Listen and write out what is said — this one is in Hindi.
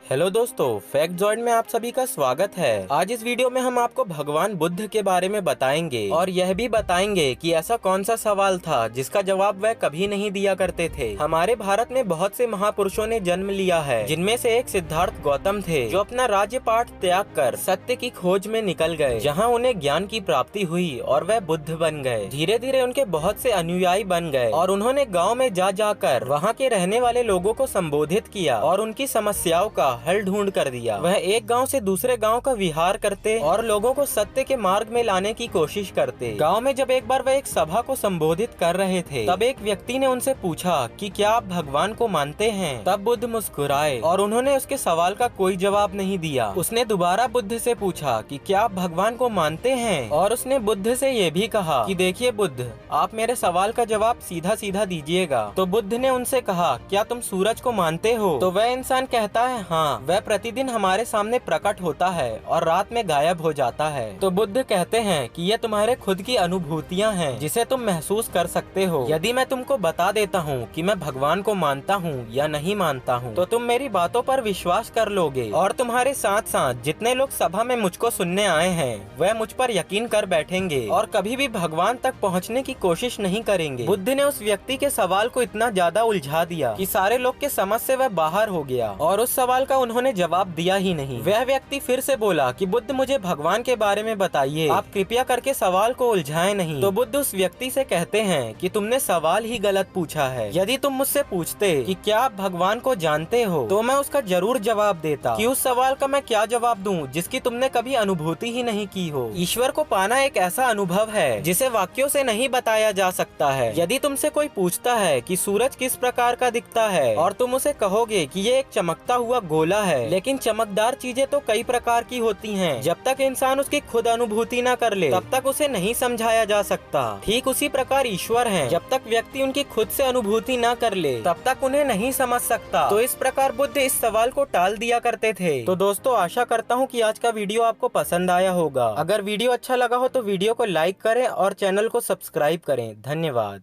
हेलो दोस्तों, फैक्टजॉइड में आप सभी का स्वागत है। आज इस वीडियो में हम आपको भगवान बुद्ध के बारे में बताएंगे और यह भी बताएंगे कि ऐसा कौन सा सवाल था जिसका जवाब वह कभी नहीं दिया करते थे। हमारे भारत में बहुत से महापुरुषों ने जन्म लिया है, जिनमें से एक सिद्धार्थ गौतम थे, जो अपना राज्य पाठ त्याग कर सत्य की खोज में निकल गए, जहाँ उन्हें ज्ञान की प्राप्ति हुई और वह बुद्ध बन गए। धीरे धीरे उनके बहुत से अनुयायी बन गए और उन्होंने गाँव में जा जाकर वहाँ के रहने वाले लोगों को संबोधित किया और उनकी समस्याओं का हल ढूंढ कर दिया। वह एक गांव से दूसरे गांव का विहार करते और लोगों को सत्य के मार्ग में लाने की कोशिश करते। गांव में जब एक बार वह एक सभा को संबोधित कर रहे थे, तब एक व्यक्ति ने उनसे पूछा कि क्या आप भगवान को मानते हैं? तब बुद्ध मुस्कुराए और उन्होंने उसके सवाल का कोई जवाब नहीं दिया। उसने दोबारा बुद्ध से पूछा कि क्या आप भगवान को मानते हैं? और उसने बुद्ध से ये भी कहा कि देखिए बुद्ध, आप मेरे सवाल का जवाब सीधा सीधा दीजिएगा। तो बुद्ध ने उनसे कहा, क्या तुम सूरज को मानते हो? तो वह इंसान कहता है, हाँ, वह प्रतिदिन हमारे सामने प्रकट होता है और रात में गायब हो जाता है। तो बुद्ध कहते हैं कि ये तुम्हारे खुद की अनुभूतियाँ हैं, जिसे तुम महसूस कर सकते हो। यदि मैं तुमको बता देता हूँ कि मैं भगवान को मानता हूँ या नहीं मानता हूँ, तो तुम मेरी बातों पर विश्वास कर लोगे और तुम्हारे साथ साथ जितने लोग सभा में मुझको सुनने आए हैं, वह मुझ पर यकीन कर बैठेंगे और कभी भी भगवान तक पहुँचने की कोशिश नहीं करेंगे। बुद्ध ने उस व्यक्ति के सवाल को इतना ज्यादा उलझा दिया कि सारे लोग के समझ से वह बाहर हो गया और उस सवाल का उन्होंने जवाब दिया ही नहीं। वह व्यक्ति फिर से बोला कि बुद्ध, मुझे भगवान के बारे में बताइए, आप कृपया करके सवाल को उलझाएं नहीं। तो बुद्ध उस व्यक्ति से कहते हैं कि तुमने सवाल ही गलत पूछा है। यदि तुम मुझसे पूछते कि क्या आप भगवान को जानते हो, तो मैं उसका जरूर जवाब देता। कि उस सवाल का मैं क्या जवाब दूं जिसकी तुमने कभी अनुभूति ही नहीं की हो। ईश्वर को पाना एक ऐसा अनुभव है जिसे वाक्यों से नहीं बताया जा सकता है। यदि तुमसे कोई पूछता है कि सूरज किस प्रकार का दिखता है और तुम उसे कहोगे कि ये एक चमकता हुआ गोला है, लेकिन चमकदार चीजें तो कई प्रकार की होती हैं। जब तक इंसान उसकी खुद अनुभूति न कर ले, तब तक उसे नहीं समझाया जा सकता। ठीक उसी प्रकार ईश्वर हैं। जब तक व्यक्ति उनकी खुद से अनुभूति न कर ले, तब तक उन्हें नहीं समझ सकता। तो इस प्रकार बुद्ध इस सवाल को टाल दिया करते थे। तो दोस्तों, आशा करता हूँ कि आज का वीडियो आपको पसंद आया होगा। अगर वीडियो अच्छा लगा हो तो वीडियो को लाइक करें और चैनल को सब्सक्राइब करें। धन्यवाद।